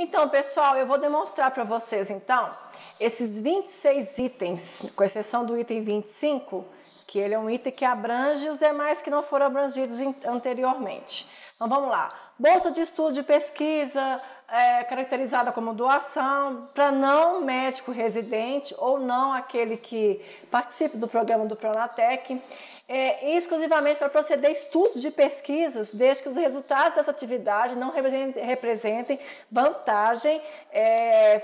Então, pessoal, eu vou demonstrar para vocês, então, esses 26 itens, com exceção do item 25, que ele é um item que abrange os demais que não foram abrangidos anteriormente. Então, vamos lá. Bolsa de estudo de pesquisa, caracterizada como doação, para não médico residente ou não aquele que participe do programa do Pronatec, exclusivamente para proceder estudos de pesquisas, desde que os resultados dessa atividade não representem vantagem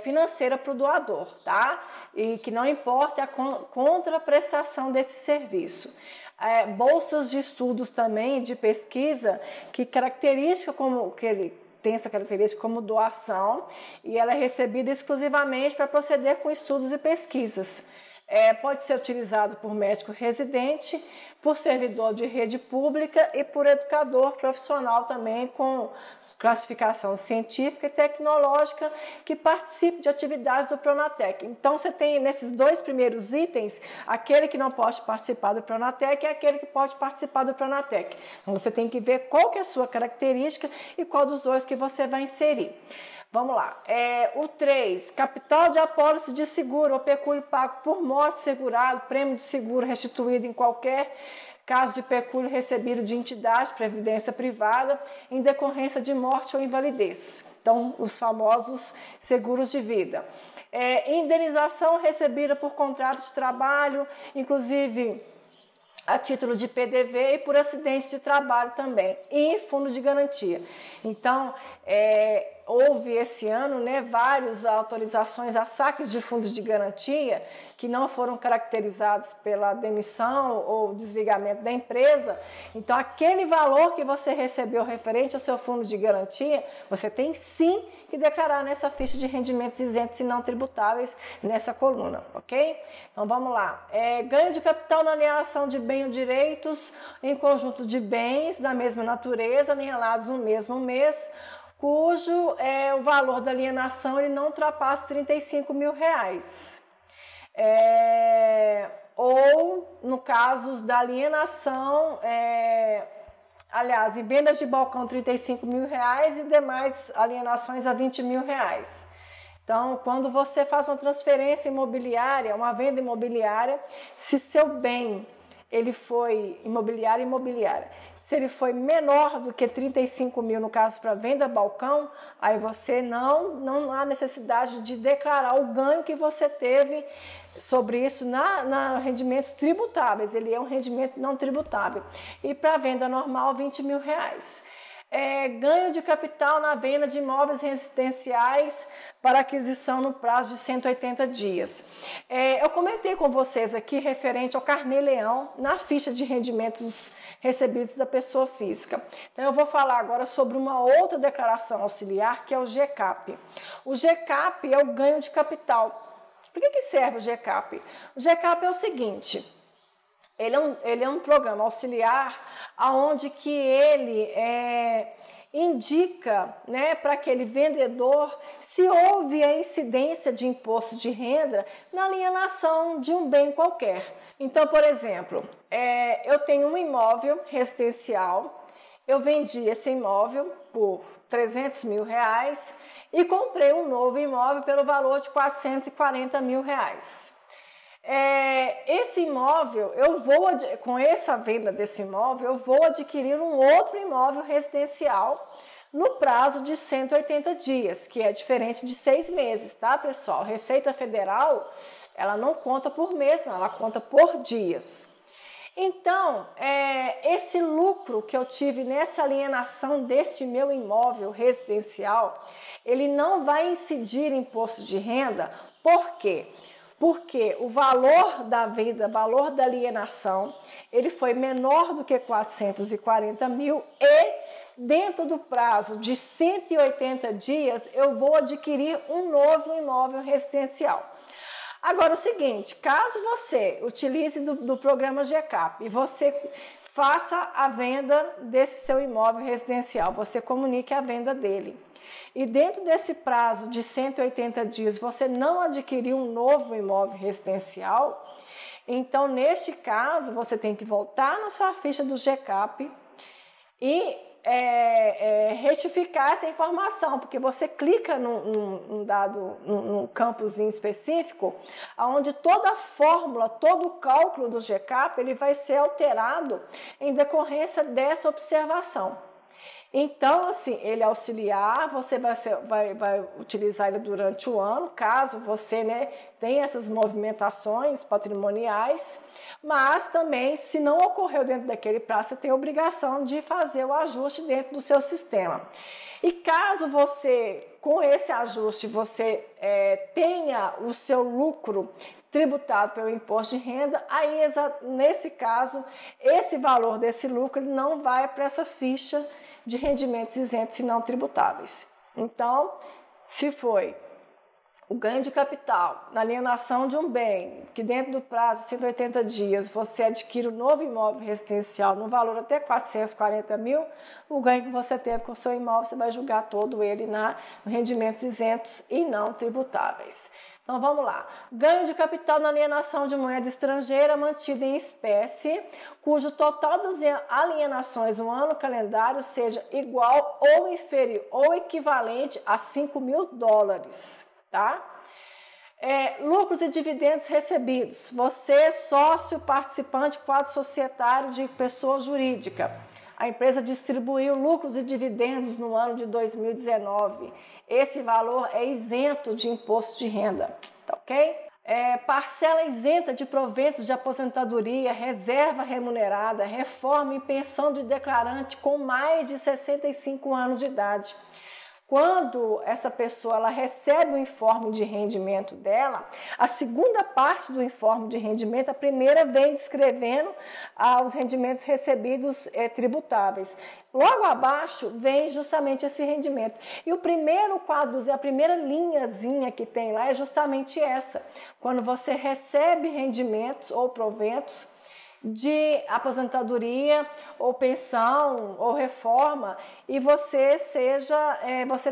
financeira para o doador, tá? E que não importe a contraprestação desse serviço. Bolsas de estudos também, de pesquisa, que tem essa característica como doação, e ela é recebida exclusivamente para proceder com estudos e pesquisas. Pode ser utilizado por médico residente, por servidor de rede pública e por educador profissional também com classificação científica e tecnológica que participe de atividades do Pronatec. Então, você tem nesses dois primeiros itens, aquele que não pode participar do Pronatec e aquele que pode participar do Pronatec. Então, você tem que ver qual que é a sua característica e qual dos dois que você vai inserir. Vamos lá. O 3, capital de apólice de seguro ou pecúlio pago por morte segurado, prêmio de seguro restituído em qualquer caso de pecúlio recebido de entidade de previdência privada em decorrência de morte ou invalidez. Então, os famosos seguros de vida. Indenização recebida por contrato de trabalho, inclusive a título de PDV e por acidente de trabalho também, e fundo de garantia. Então, houve esse ano várias autorizações a saques de fundos de garantia que não foram caracterizados pela demissão ou desligamento da empresa. Então, aquele valor que você recebeu referente ao seu fundo de garantia, você tem sim que declarar nessa ficha de rendimentos isentos e não tributáveis nessa coluna, ok? Então, vamos lá. Ganho de capital na alienação de bens ou direitos em conjunto de bens da mesma natureza, alienados no mesmo mês, cujo o valor da alienação ele não ultrapassa R$35 mil. Ou, no caso da alienação, aliás, em vendas de balcão R$35 mil e demais alienações a R$20 mil. Então, quando você faz uma transferência imobiliária, uma venda imobiliária, se seu bem ele foi imobiliária, se ele foi menor do que 35 mil, no caso para venda balcão, aí você não há necessidade de declarar o ganho que você teve sobre isso na rendimentos tributáveis, ele é um rendimento não tributável. E para venda normal, R$20 mil. Ganho de capital na venda de imóveis residenciais para aquisição no prazo de 180 dias. Eu comentei com vocês aqui referente ao Carnê-Leão na ficha de rendimentos recebidos da pessoa física. Então eu vou falar agora sobre uma outra declaração auxiliar que é o GCAP. O GCAP é o ganho de capital. Por que serve o GCAP? O GCAP é o seguinte: ele é um programa auxiliar onde que ele indica para aquele vendedor se houve a incidência de imposto de renda na alienação de um bem qualquer. Então, por exemplo, eu tenho um imóvel residencial, eu vendi esse imóvel por R$300 mil e comprei um novo imóvel pelo valor de R$440 mil. Esse imóvel, com essa venda desse imóvel, eu vou adquirir um outro imóvel residencial no prazo de 180 dias, que é diferente de 6 meses, tá, pessoal? Receita Federal, ela não conta por mês, não, ela conta por dias. Então, esse lucro que eu tive nessa alienação deste meu imóvel residencial, ele não vai incidir em imposto de renda. Por quê? Porque o valor da venda, o valor da alienação, ele foi menor do que 440 mil e dentro do prazo de 180 dias eu vou adquirir um novo imóvel residencial. Agora, o seguinte, caso você utilize do programa GCAP e você faça a venda desse seu imóvel residencial, você comunique a venda dele. E dentro desse prazo de 180 dias você não adquiriu um novo imóvel residencial, então neste caso você tem que voltar na sua ficha do GCAP e retificar essa informação, porque você clica num campozinho específico, onde toda a fórmula, todo o cálculo do GCAP, ele vai ser alterado em decorrência dessa observação. Então, assim, ele auxiliar, você vai utilizar ele durante o ano, caso você, né, tenha essas movimentações patrimoniais, mas também, se não ocorreu dentro daquele prazo, você tem a obrigação de fazer o ajuste dentro do seu sistema. E caso você, com esse ajuste, você tenha o seu lucro tributado pelo imposto de renda, aí, nesse caso, esse valor desse lucro ele não vai para essa ficha de rendimentos isentos e não tributáveis. Então, se foi o ganho de capital na alienação de um bem, que dentro do prazo de 180 dias você adquire um novo imóvel residencial no valor até 440 mil, o ganho que você teve com o seu imóvel, você vai julgar todo ele na rendimentos isentos e não tributáveis. Então vamos lá, ganho de capital na alienação de moeda estrangeira mantida em espécie, cujo total das alienações no ano calendário seja igual ou inferior ou equivalente a 5 mil dólares, tá? Lucros e dividendos recebidos, você sócio participante quadro societário de pessoa jurídica. A empresa distribuiu lucros e dividendos no ano de 2019. Esse valor é isento de imposto de renda, tá ok? Parcela isenta de proventos de aposentadoria, reserva remunerada, reforma e pensão de declarante com mais de 65 anos de idade. Quando essa pessoa ela recebe o informe de rendimento dela, a segunda parte do informe de rendimento, a primeira vem descrevendo os rendimentos recebidos tributáveis. Logo abaixo vem justamente esse rendimento. E o primeiro quadro, a primeira linhazinha que tem lá é justamente essa. Quando você recebe rendimentos ou proventos de aposentadoria ou pensão ou reforma e você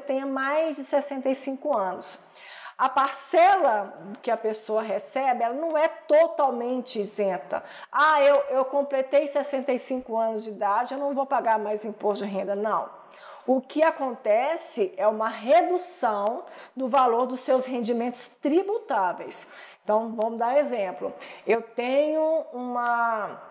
tenha mais de 65 anos. A parcela que a pessoa recebe, ela não é totalmente isenta. Eu completei 65 anos de idade, eu não vou pagar mais imposto de renda, não. O que acontece é uma redução do valor dos seus rendimentos tributáveis. Então, vamos dar exemplo. Eu tenho uma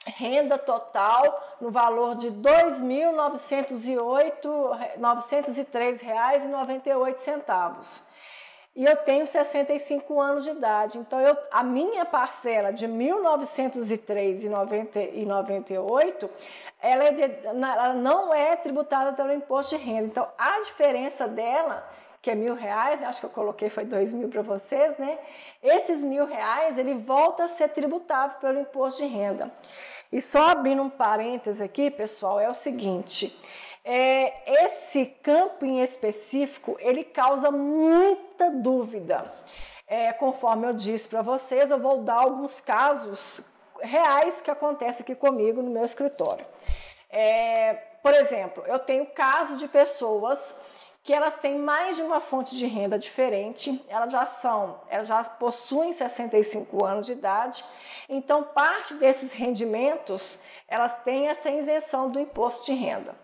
renda total no valor de R$ 2.903,98. E eu tenho 65 anos de idade. Então, a minha parcela de R$ 1.903,98, ela não é tributada pelo imposto de renda. Então, a diferença dela, que é R$1.000, acho que eu coloquei foi 2.000 para vocês, né? Esses R$1.000, ele volta a ser tributável pelo imposto de renda. E só abrindo um parêntese aqui, pessoal, é o seguinte, esse campo em específico, ele causa muita dúvida. Conforme eu disse para vocês, eu vou dar alguns casos reais que acontecem aqui comigo no meu escritório. Por exemplo, eu tenho casos de pessoas que elas têm mais de uma fonte de renda diferente, elas já possuem 65 anos de idade, então parte desses rendimentos, elas têm essa isenção do imposto de renda.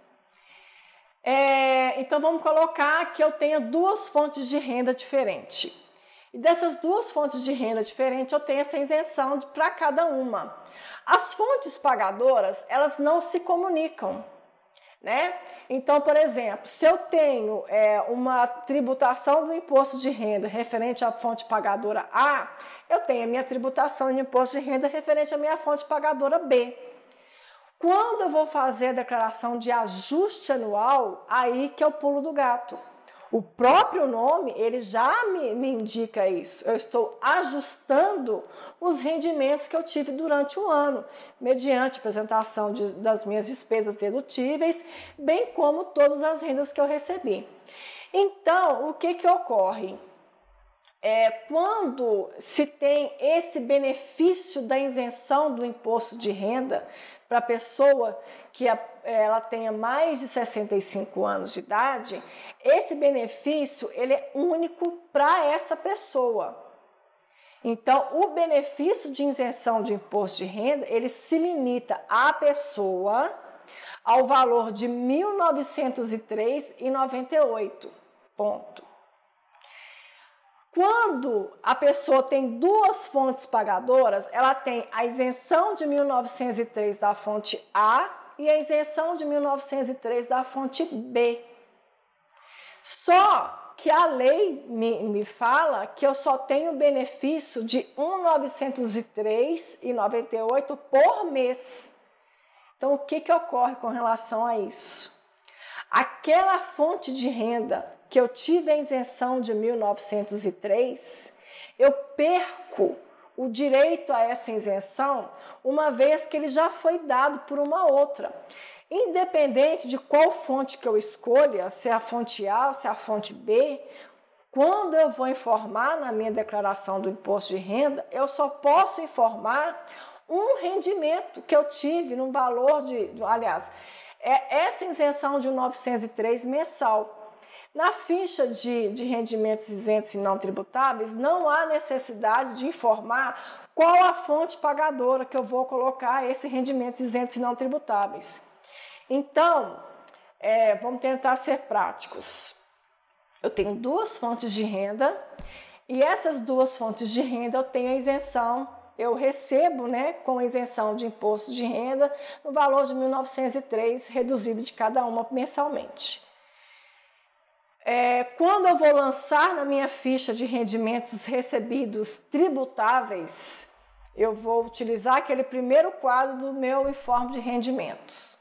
Então vamos colocar que eu tenha duas fontes de renda diferentes. E dessas duas fontes de renda diferentes, eu tenho essa isenção para cada uma. As fontes pagadoras, elas não se comunicam, né? Então, por exemplo, se eu tenho uma tributação do imposto de renda referente à fonte pagadora A, eu tenho a minha tributação de imposto de renda referente à minha fonte pagadora B. Quando eu vou fazer a declaração de ajuste anual, aí que é o pulo do gato. O próprio nome, ele já me indica isso. Eu estou ajustando os rendimentos que eu tive durante o ano, mediante apresentação das minhas despesas dedutíveis, bem como todas as rendas que eu recebi. Então, o que ocorre? Quando se tem esse benefício da isenção do imposto de renda para a pessoa que ela tenha mais de 65 anos de idade, esse benefício ele é único para essa pessoa. Então, o benefício de isenção de imposto de renda, ele se limita à pessoa ao valor de R$ 1.903,98. Ponto. Quando a pessoa tem duas fontes pagadoras, ela tem a isenção de 1.903 da fonte A e a isenção de 1.903 da fonte B. Só que a lei me fala que eu só tenho benefício de R$ 1.903,98 por mês. Então, o que ocorre com relação a isso? Aquela fonte de renda que eu tive a isenção de 1.903, eu perco o direito a essa isenção, uma vez que ele já foi dado por uma outra. Independente de qual fonte que eu escolha, se é a fonte A ou se é a fonte B, quando eu vou informar na minha declaração do imposto de renda, eu só posso informar um rendimento que eu tive no valor essa isenção de 903 mensal. Na ficha de rendimentos isentos e não tributáveis, não há necessidade de informar qual a fonte pagadora que eu vou colocar esse rendimento isentos e não tributáveis. Então, vamos tentar ser práticos. Eu tenho duas fontes de renda e essas duas fontes de renda eu tenho a isenção, eu recebo, com isenção de imposto de renda no valor de 1.903, reduzido de cada uma mensalmente. Quando eu vou lançar na minha ficha de rendimentos recebidos tributáveis, eu vou utilizar aquele primeiro quadro do meu informe de rendimentos.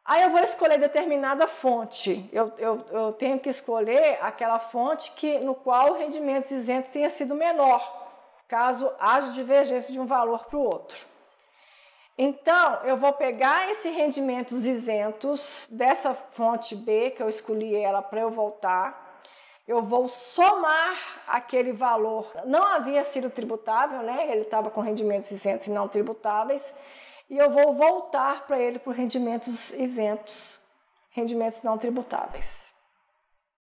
Aí eu vou escolher determinada fonte, eu tenho que escolher aquela fonte no qual o rendimento isento tenha sido menor, caso haja divergência de um valor para o outro. Então, eu vou pegar esses rendimentos isentos dessa fonte B, que eu escolhi ela para eu voltar, eu vou somar aquele valor, não havia sido tributável, ele estava com rendimentos isentos e não tributáveis, e eu vou voltar para ele por rendimentos isentos, rendimentos não tributáveis.